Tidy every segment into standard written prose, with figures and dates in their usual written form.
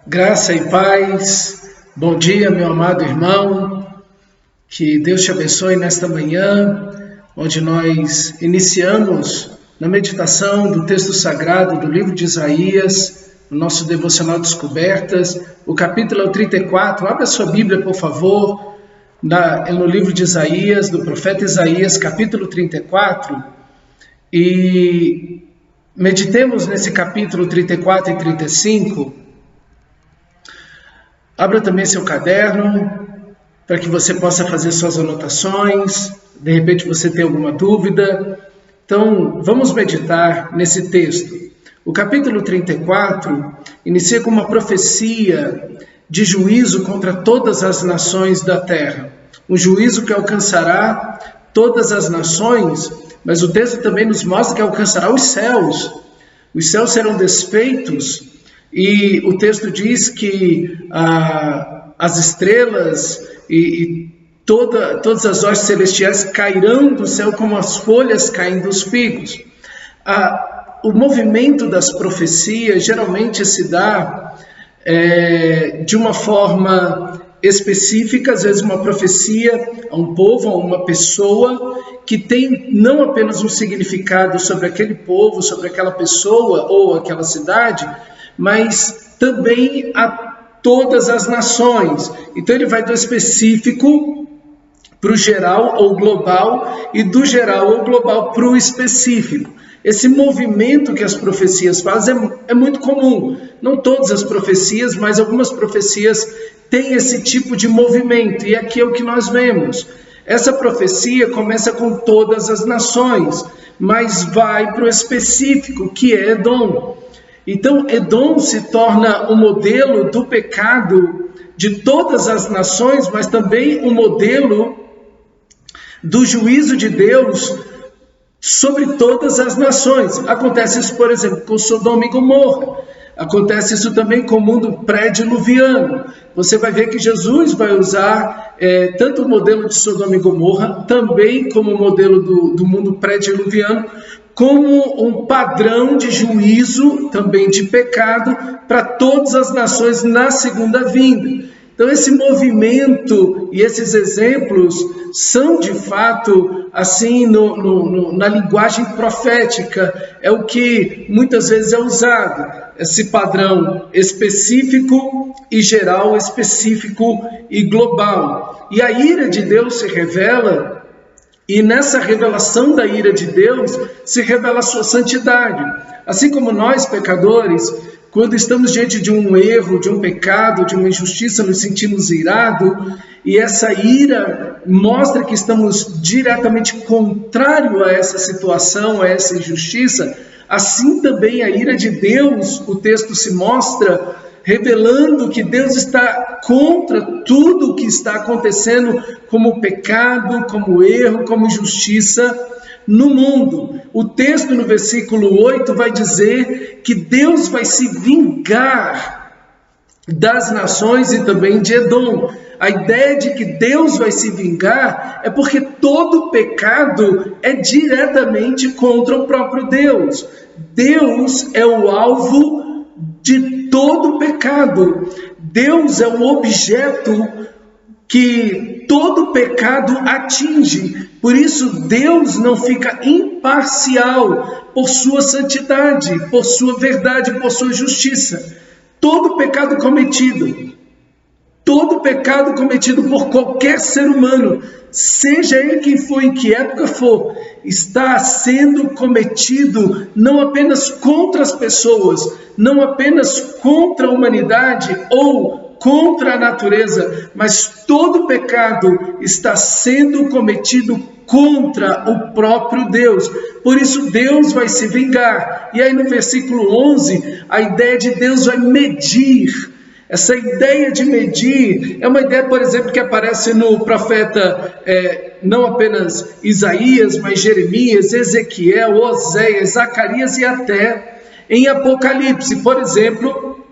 Graça e paz, bom dia, meu amado irmão, que Deus te abençoe nesta manhã, onde nós iniciamos na meditação do texto sagrado do livro de Isaías, no nosso devocional Descobertas, o capítulo 34, abra sua Bíblia, por favor, no livro de Isaías, do profeta Isaías, capítulo 34, e meditemos nesse capítulo 34 e 35, Abra também seu caderno, para que você possa fazer suas anotações, de repente você tem alguma dúvida. Então, vamos meditar nesse texto. O capítulo 34 inicia com uma profecia de juízo contra todas as nações da terra. Um juízo que alcançará todas as nações, mas o texto também nos mostra que alcançará os céus. Os céus serão desfeitos. E o texto diz que as estrelas e todas as hostes celestiais cairão do céu como as folhas caem dos figos. O movimento das profecias geralmente se dá de uma forma específica, às vezes uma profecia a um povo, a uma pessoa, que tem não apenas um significado sobre aquele povo, sobre aquela pessoa ou aquela cidade, mas também a todas as nações. Então ele vai do específico para o geral ou global e do geral ou global para o específico. Esse movimento que as profecias fazem é muito comum. Não todas as profecias, mas algumas profecias têm esse tipo de movimento, e aqui é o que nós vemos. Essa profecia começa com todas as nações, mas vai para o específico, que é Edom. Então, Edom se torna o modelo do pecado de todas as nações, mas também o modelo do juízo de Deus sobre todas as nações. Acontece isso, por exemplo, com Sodoma e Gomorra. Acontece isso também com o mundo pré-diluviano. Você vai ver que Jesus vai usar tanto o modelo de Sodoma e Gomorra, também como o modelo do mundo pré-diluviano, como um padrão de juízo, também de pecado, para todas as nações na segunda vinda. Então esse movimento e esses exemplos são de fato, assim, na linguagem profética, é o que muitas vezes é usado, esse padrão específico e geral, específico e global. E a ira de Deus se revela, e nessa revelação da ira de Deus se revela a sua santidade. Assim como nós, pecadores, quando estamos diante de um erro, de um pecado, de uma injustiça, nos sentimos irados, e essa ira mostra que estamos diretamente contrário a essa situação, a essa injustiça, assim também a ira de Deus, o texto se mostra revelando que Deus está contra tudo o que está acontecendo como pecado, como erro, como injustiça no mundo. O texto no versículo 8 vai dizer que Deus vai se vingar das nações e também de Edom. A ideia de que Deus vai se vingar é porque todo pecado é diretamente contra o próprio Deus. Deus é o alvo de todo pecado. Deus é o objeto que todo pecado atinge. Por isso Deus não fica imparcial por sua santidade, por sua verdade, por sua justiça. Todo pecado cometido por qualquer ser humano, seja ele quem for, em que época for, está sendo cometido não apenas contra as pessoas, não apenas contra a humanidade ou contra a natureza, mas todo pecado está sendo cometido contra o próprio Deus. Por isso Deus vai se vingar. E aí no versículo 11, a ideia de Deus vai medir. Essa ideia de medir é uma ideia, por exemplo, que aparece no profeta, não apenas Isaías, mas Jeremias, Ezequiel, Oséias, Zacarias e até em Apocalipse. Por exemplo,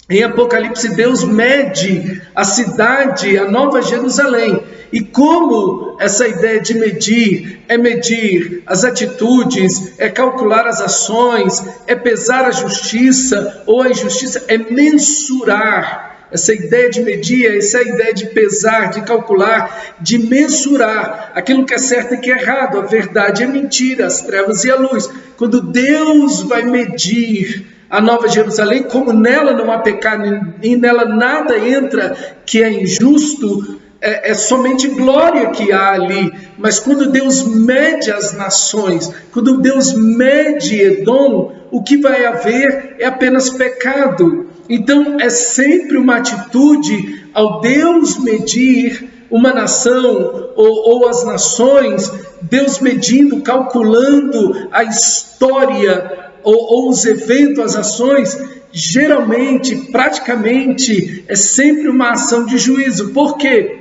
em Apocalipse Deus mede a cidade, a Nova Jerusalém. E como essa ideia de medir é medir as atitudes, é calcular as ações, é pesar a justiça ou a injustiça, é mensurar. Essa ideia de medir, essa ideia de pesar, de calcular, de mensurar aquilo que é certo e que é errado, a verdade e a mentira, as trevas e a luz. Quando Deus vai medir a Nova Jerusalém, como nela não há pecado e nela nada entra que é injusto, é somente glória que há ali. Mas quando Deus mede as nações, quando Deus mede Edom, o que vai haver é apenas pecado. Então é sempre uma atitude ao Deus medir uma nação ou as nações, Deus medindo, calculando a história ou os eventos, as ações, geralmente, praticamente, é sempre uma ação de juízo. Por quê?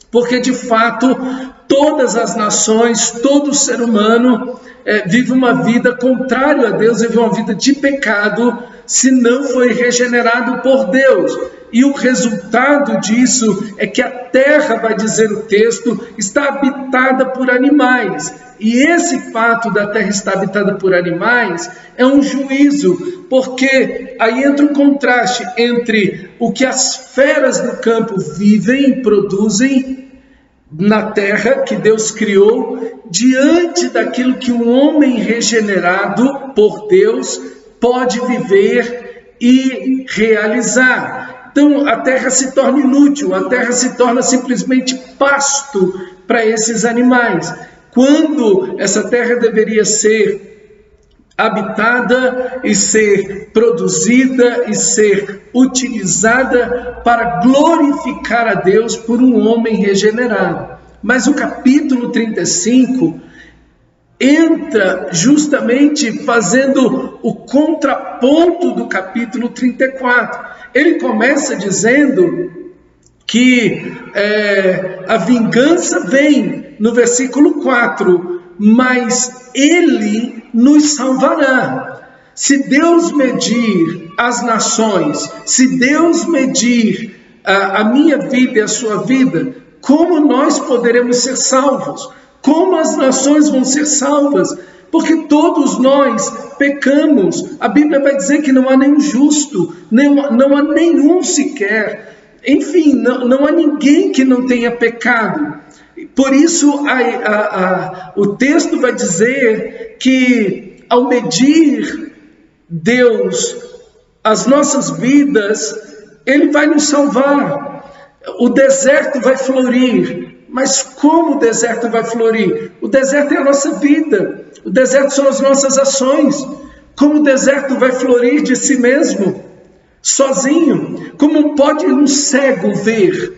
Porque, de fato, todas as nações, todo ser humano vive uma vida contrária a Deus, vive uma vida de pecado, se não foi regenerado por Deus. E o resultado disso é que a terra, vai dizer o texto, está habitada por animais. E esse fato da terra estar habitada por animais é um juízo, porque aí entra um contraste entre o que as feras do campo vivem e produzem na terra que Deus criou, diante daquilo que um homem regenerado por Deus pode viver e realizar. Então a terra se torna inútil, a terra se torna simplesmente pasto para esses animais, quando essa terra deveria ser habitada e ser produzida e ser utilizada para glorificar a Deus por um homem regenerado. Mas o capítulo 35 entra justamente fazendo o contraponto do capítulo 34. Ele começa dizendo que a vingança vem no versículo 4, mas Ele nos salvará. Se Deus medir as nações, se Deus medir a minha vida e a sua vida, como nós poderemos ser salvos? Como as nações vão ser salvas? Porque todos nós pecamos. A Bíblia vai dizer que não há nenhum justo, não há nenhum sequer. Enfim, não há ninguém que não tenha pecado. Por isso, o texto vai dizer que, ao medir Deus as nossas vidas, Ele vai nos salvar. O deserto vai florir. Mas como o deserto vai florir? O deserto é a nossa vida. O deserto são as nossas ações. Como o deserto vai florir de si mesmo, sozinho? Como pode um cego ver?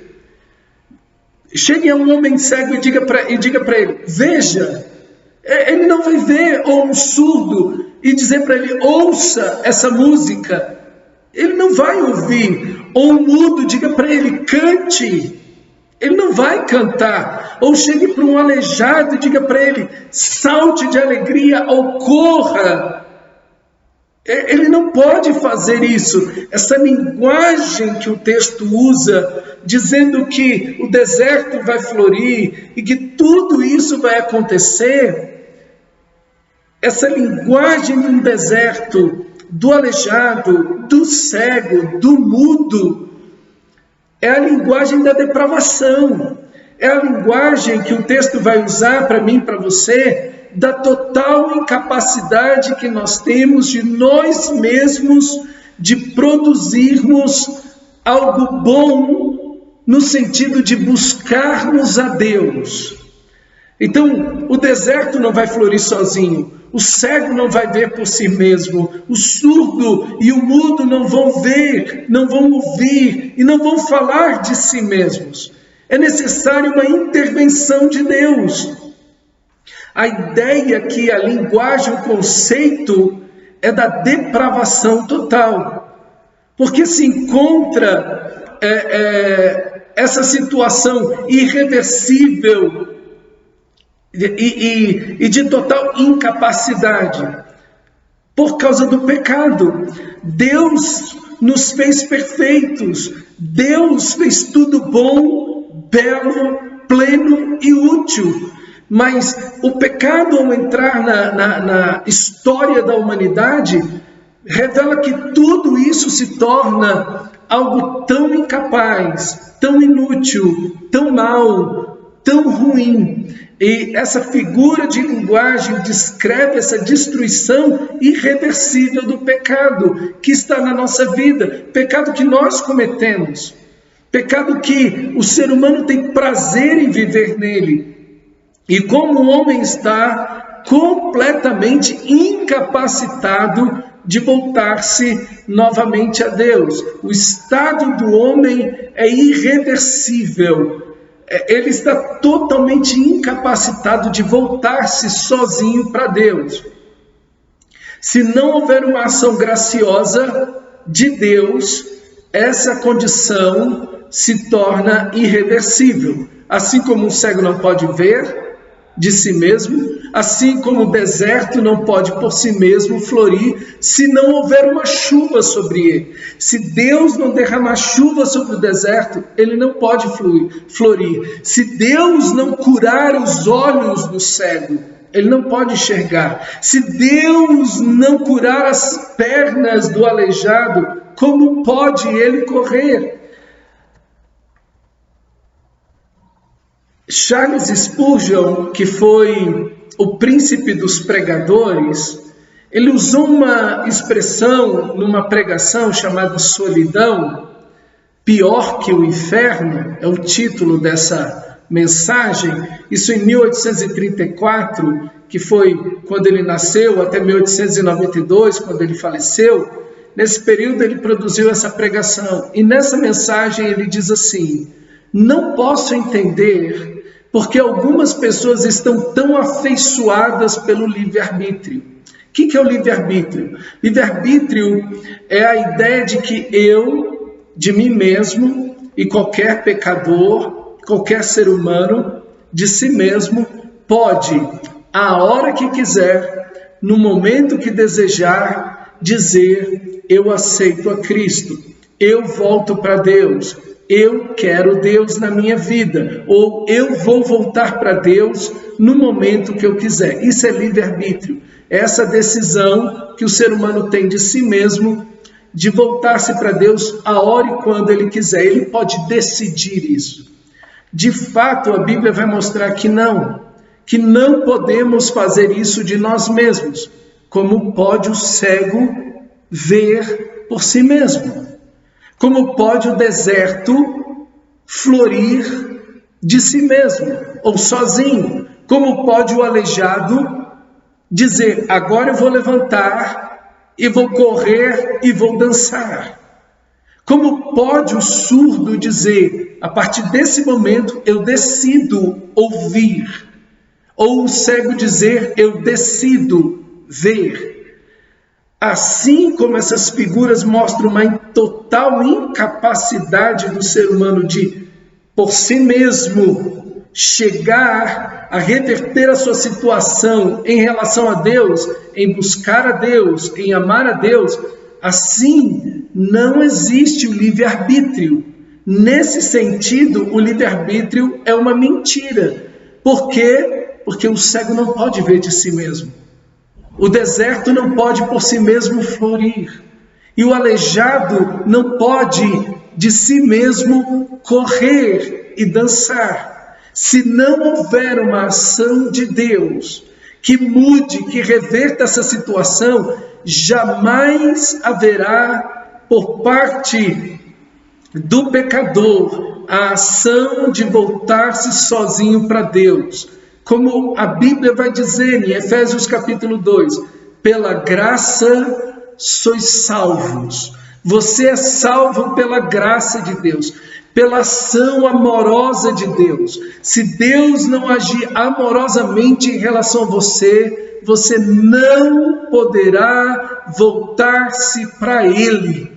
Chegue a um homem cego e diga para ele, veja. Ele não vai ver. Ou um surdo e dizer para ele, ouça essa música. Ele não vai ouvir. Ou um mudo, diga para ele, cante. Ele não vai cantar. Ou chegue para um aleijado e diga para ele, salte de alegria ou corra. Ele não pode fazer isso. Essa linguagem que o texto usa, dizendo que o deserto vai florir e que tudo isso vai acontecer, essa linguagem de um deserto, do aleijado, do cego, do mudo, é a linguagem da depravação. É a linguagem que o texto vai usar para mim, para você, da total incapacidade que nós temos de nós mesmos, de produzirmos algo bom, no sentido de buscarmos a Deus. Então, o deserto não vai florir sozinho, o cego não vai ver por si mesmo, o surdo e o mudo não vão ver, não vão ouvir e não vão falar de si mesmos. É necessária uma intervenção de Deus. A ideia aqui, a linguagem, o conceito é da depravação total. Porque se encontra essa situação irreversível e de total incapacidade por causa do pecado. Deus nos fez perfeitos. Deus fez tudo bom, belo, pleno e útil. Mas o pecado, ao entrar na história da humanidade, revela que tudo isso se torna algo tão incapaz, tão inútil, tão mau, tão ruim. E essa figura de linguagem descreve essa destruição irreversível do pecado que está na nossa vida, pecado que nós cometemos, pecado que o ser humano tem prazer em viver nele. E como o homem está completamente incapacitado de voltar-se novamente a Deus. O estado do homem é irreversível. Ele está totalmente incapacitado de voltar-se sozinho para Deus. Se não houver uma ação graciosa de Deus, essa condição se torna irreversível. Assim como um cego não pode ver de si mesmo, assim como o deserto não pode por si mesmo florir, se não houver uma chuva sobre ele. Se Deus não derramar chuva sobre o deserto, ele não pode florir. Se Deus não curar os olhos do cego, ele não pode enxergar. Se Deus não curar as pernas do aleijado, como pode ele correr? Charles Spurgeon, que foi o príncipe dos pregadores, ele usou uma expressão numa pregação chamada solidão, pior que o inferno, é o título dessa mensagem. Isso em 1834, que foi quando ele nasceu, até 1892, quando ele faleceu. Nesse período ele produziu essa pregação, e nessa mensagem ele diz assim: não posso entender porque algumas pessoas estão tão afeiçoadas pelo livre-arbítrio. O que é o livre-arbítrio? Livre-arbítrio é a ideia de que eu, de mim mesmo, e qualquer pecador, qualquer ser humano, de si mesmo, pode, a hora que quiser, no momento que desejar, dizer: eu aceito a Cristo, eu volto para Deus, eu quero Deus na minha vida, ou eu vou voltar para Deus no momento que eu quiser. Isso é livre-arbítrio, é essa decisão que o ser humano tem de si mesmo, de voltar-se para Deus a hora e quando ele quiser. Ele pode decidir isso. De fato, a Bíblia vai mostrar que não podemos fazer isso de nós mesmos, como pode o cego ver por si mesmo. Como pode o deserto florir de si mesmo, ou sozinho? Como pode o aleijado dizer: agora eu vou levantar, e vou correr, e vou dançar? Como pode o surdo dizer: a partir desse momento eu decido ouvir? Ou o cego dizer: eu decido ver? Assim como essas figuras mostram uma total incapacidade do ser humano de, por si mesmo, chegar a reverter a sua situação em relação a Deus, em buscar a Deus, em amar a Deus, assim não existe o livre-arbítrio. Nesse sentido, o livre-arbítrio é uma mentira. Por quê? Porque o cego não pode ver de si mesmo. O deserto não pode por si mesmo florir. E o aleijado não pode de si mesmo correr e dançar. Se não houver uma ação de Deus que mude, que reverta essa situação, jamais haverá por parte do pecador a ação de voltar-se sozinho para Deus. Como a Bíblia vai dizer em Efésios capítulo 2, pela graça sois salvos. Você é salvo pela graça de Deus, pela ação amorosa de Deus. Se Deus não agir amorosamente em relação a você, você não poderá voltar-se para Ele.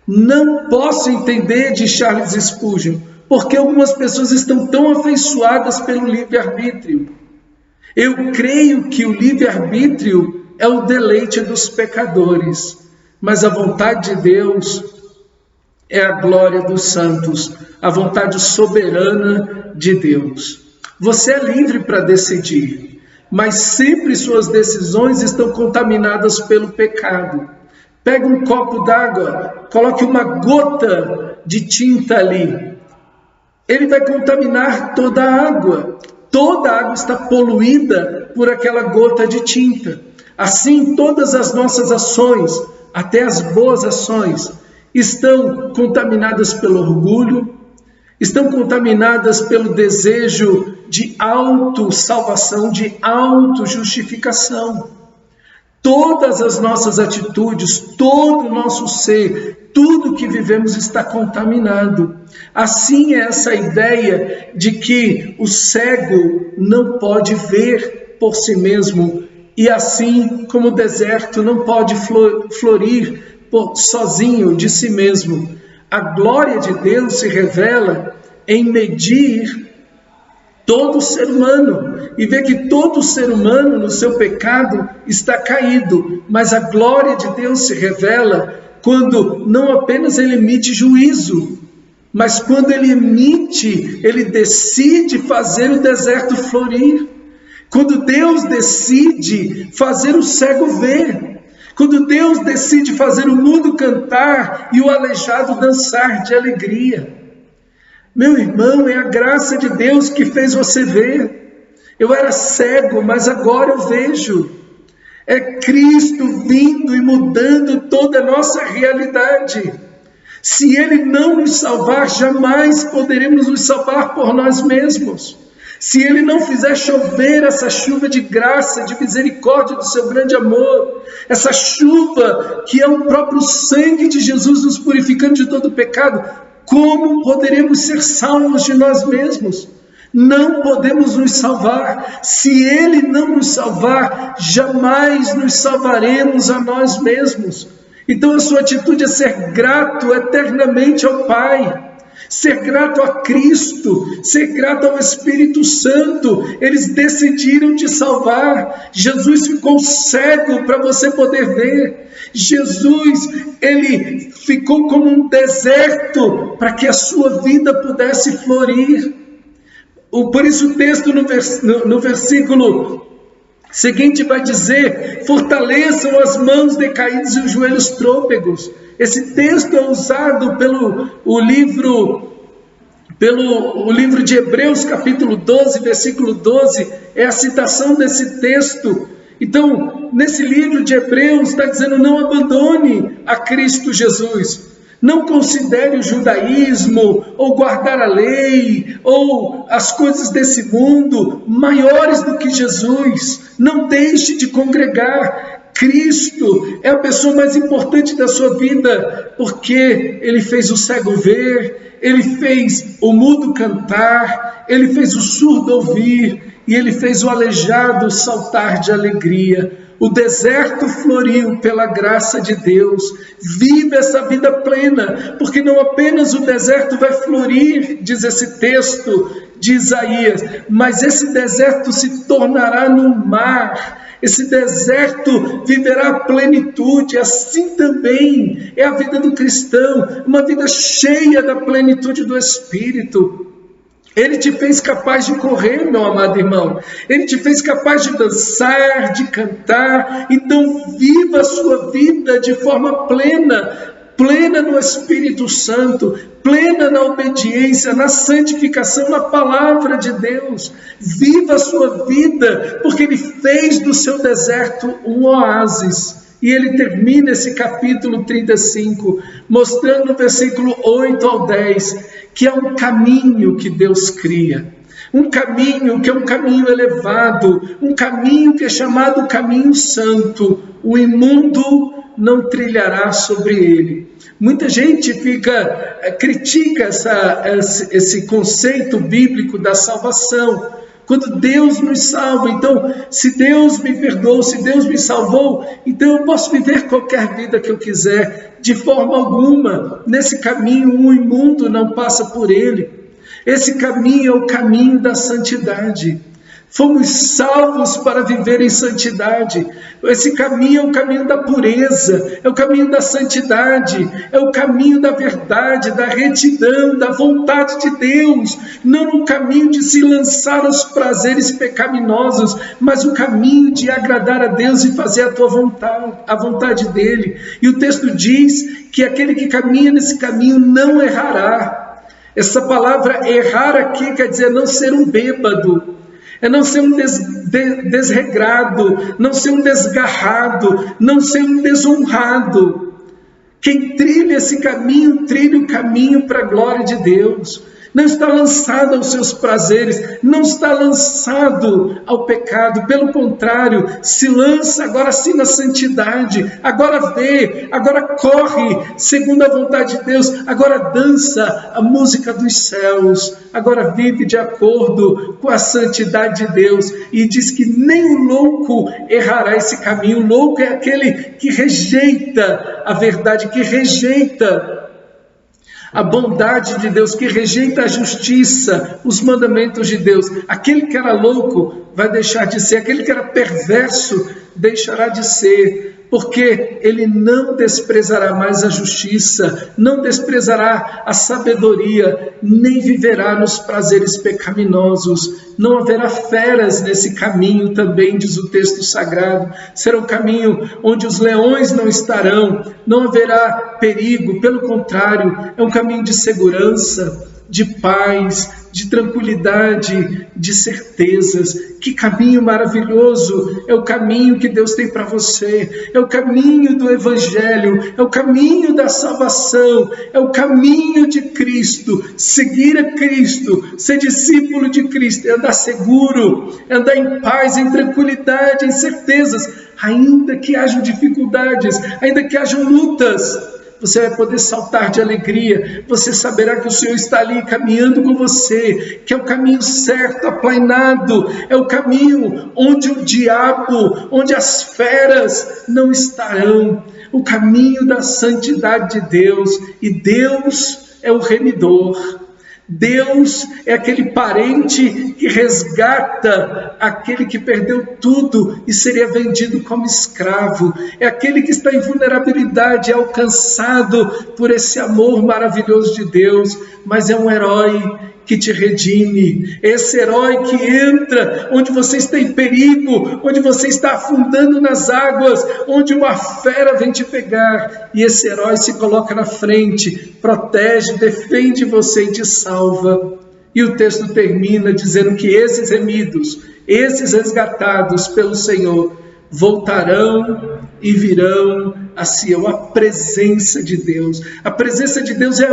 Não posso entender de Charles Spurgeon, porque algumas pessoas estão tão afeiçoadas pelo livre-arbítrio. Eu creio que o livre-arbítrio é o deleite dos pecadores, mas a vontade de Deus é a glória dos santos, a vontade soberana de Deus. Você é livre para decidir, mas sempre suas decisões estão contaminadas pelo pecado. Pegue um copo d'água, coloque uma gota de tinta ali. Ele vai contaminar toda a água. Toda a água está poluída por aquela gota de tinta. Assim, todas as nossas ações, até as boas ações, estão contaminadas pelo orgulho, estão contaminadas pelo desejo de autossalvação, de autojustificação. Todas as nossas atitudes, todo o nosso ser, tudo que vivemos está contaminado. Assim é essa ideia de que o cego não pode ver por si mesmo, e assim como o deserto não pode florir sozinho de si mesmo. A glória de Deus se revela em medir todo ser humano e ver que todo ser humano no seu pecado está caído, mas a glória de Deus se revela quando não apenas ele emite juízo, mas quando ele decide fazer o deserto florir, quando Deus decide fazer o cego ver, quando Deus decide fazer o mudo cantar e o aleijado dançar de alegria. Meu irmão, é a graça de Deus que fez você ver. Eu era cego, mas agora eu vejo. É Cristo vindo e mudando toda a nossa realidade. Se Ele não nos salvar, jamais poderemos nos salvar por nós mesmos. Se Ele não fizer chover essa chuva de graça, de misericórdia do seu grande amor, essa chuva que é o próprio sangue de Jesus nos purificando de todo pecado, como poderemos ser salvos de nós mesmos? Não podemos nos salvar. Se Ele não nos salvar, jamais nos salvaremos a nós mesmos. Então a sua atitude é ser grato eternamente ao Pai, ser grato a Cristo, ser grato ao Espírito Santo. Eles decidiram te salvar. Jesus ficou cego para você poder ver. Jesus, ele ficou como um deserto para que a sua vida pudesse florir. Por isso o texto no versículo seguinte vai dizer: fortaleçam as mãos decaídas e os joelhos trôpegos. Esse texto é usado pelo livro de Hebreus, capítulo 12, versículo 12, é a citação desse texto. Então, nesse livro de Hebreus está dizendo: não abandone a Cristo Jesus. Não considere o judaísmo, ou guardar a lei, ou as coisas desse mundo maiores do que Jesus. Não deixe de congregar. Cristo é a pessoa mais importante da sua vida, porque Ele fez o cego ver, Ele fez o mudo cantar, Ele fez o surdo ouvir, e Ele fez o aleijado saltar de alegria. O deserto floriu pela graça de Deus. Viva essa vida plena, porque não apenas o deserto vai florir, diz esse texto de Isaías, mas esse deserto se tornará no mar. Esse deserto viverá a plenitude. Assim também é a vida do cristão, uma vida cheia da plenitude do Espírito. Ele te fez capaz de correr, meu amado irmão. Ele te fez capaz de dançar, de cantar. Então viva a sua vida de forma plena, plena no Espírito Santo, plena na obediência, na santificação, na palavra de Deus. Viva a sua vida, porque Ele fez do seu deserto um oásis. E ele termina esse capítulo 35, mostrando no versículo 8 ao 10, que é um caminho que Deus cria. Um caminho que é um caminho elevado, um caminho que é chamado caminho santo. O imundo não trilhará sobre ele. Muita gente critica esse conceito bíblico da salvação. Quando Deus nos salva, então, se Deus me perdoou, se Deus me salvou, então eu posso viver qualquer vida que eu quiser, de forma alguma. Nesse caminho, o imundo não passa por ele. Esse caminho é o caminho da santidade. Fomos salvos para viver em santidade. Esse caminho é o caminho da pureza, é o caminho da santidade, é o caminho da verdade, da retidão, da vontade de Deus. Não o caminho de se lançar aos prazeres pecaminosos, mas o caminho de agradar a Deus e fazer a tua vontade, a vontade dele. E o texto diz que aquele que caminha nesse caminho não errará. Essa palavra errar aqui quer dizer não ser um bêbado, é não ser um desregrado, não ser um desgarrado, não ser um desonrado. Quem trilha esse caminho, trilha o caminho para a glória de Deus. Não está lançado aos seus prazeres, não está lançado ao pecado, pelo contrário, se lança agora sim na santidade, agora vê, agora corre, segundo a vontade de Deus, agora dança a música dos céus, agora vive de acordo com a santidade de Deus, e diz que nem o louco errará esse caminho. O louco é aquele que rejeita a verdade, que rejeita a bondade de Deus, que rejeita a justiça, os mandamentos de Deus. Aquele que era louco vai deixar de ser, aquele que era perverso deixará de ser, porque ele não desprezará mais a justiça, não desprezará a sabedoria, nem viverá nos prazeres pecaminosos. Não haverá feras nesse caminho também, diz o texto sagrado. Será um caminho onde os leões não estarão, não haverá perigo, pelo contrário, é um caminho de segurança, de paz, de tranquilidade, de certezas. Que caminho maravilhoso! É o caminho que Deus tem para você, é o caminho do Evangelho, é o caminho da salvação, é o caminho de Cristo. Seguir a Cristo, ser discípulo de Cristo, é andar seguro, é andar em paz, em tranquilidade, em certezas, ainda que hajam dificuldades, ainda que hajam lutas. Você vai poder saltar de alegria, você saberá que o Senhor está ali caminhando com você, que é o caminho certo, aplainado, é o caminho onde o diabo, onde as feras não estarão, o caminho da santidade de Deus. E Deus é o remidor. Deus é aquele parente que resgata aquele que perdeu tudo e seria vendido como escravo. É aquele que está em vulnerabilidade, é alcançado por esse amor maravilhoso de Deus, mas é um herói que te redime. Esse herói que entra onde você está em perigo, onde você está afundando nas águas, onde uma fera vem te pegar, e esse herói se coloca na frente, protege, defende você e te salva. E o texto termina dizendo que esses remidos, esses resgatados pelo Senhor, voltarão e virão a Sião, a presença de Deus. A presença de Deus é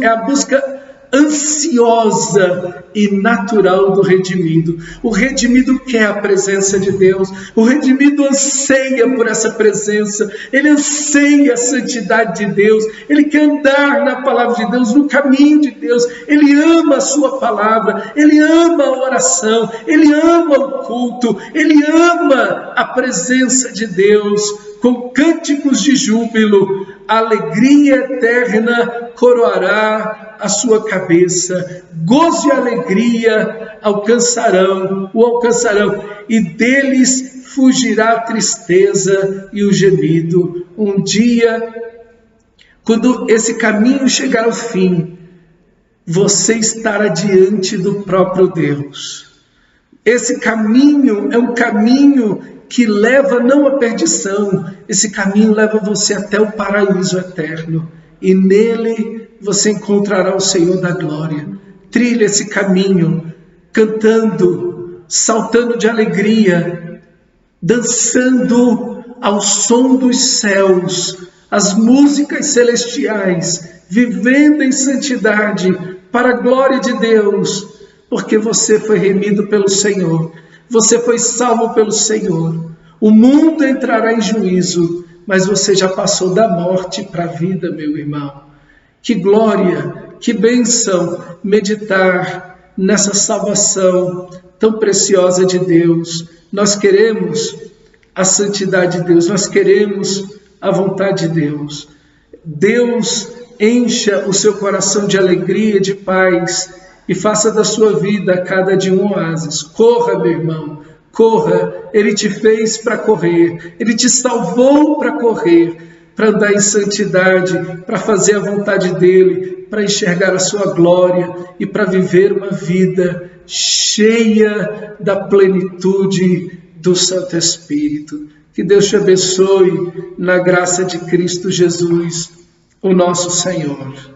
a busca ansiosa e natural do redimido. O redimido quer a presença de Deus, o redimido anseia por essa presença, ele anseia a santidade de Deus, ele quer andar na palavra de Deus, no caminho de Deus, ele ama a sua palavra, ele ama a oração, ele ama o culto, ele ama a presença de Deus. Com cânticos de júbilo, a alegria eterna coroará a sua cabeça. Gozo e alegria o alcançarão, e deles fugirá a tristeza e o gemido. Um dia, quando esse caminho chegar ao fim, você estará diante do próprio Deus. Esse caminho é um caminho que leva não à perdição, esse caminho leva você até o paraíso eterno, e nele você encontrará o Senhor da glória. Trilha esse caminho, cantando, saltando de alegria, dançando ao som dos céus, as músicas celestiais, vivendo em santidade, para a glória de Deus, porque você foi remido pelo Senhor. Você foi salvo pelo Senhor. O mundo entrará em juízo, mas você já passou da morte para a vida, meu irmão. Que glória, que bênção meditar nessa salvação tão preciosa de Deus. Nós queremos a santidade de Deus, nós queremos a vontade de Deus. Deus encha o seu coração de alegria, de paz, e faça da sua vida a cada dia um oásis. Corra, meu irmão, corra. Ele te fez para correr, Ele te salvou para correr, para andar em santidade, para fazer a vontade dEle, para enxergar a sua glória e para viver uma vida cheia da plenitude do Santo Espírito. Que Deus te abençoe na graça de Cristo Jesus, o nosso Senhor.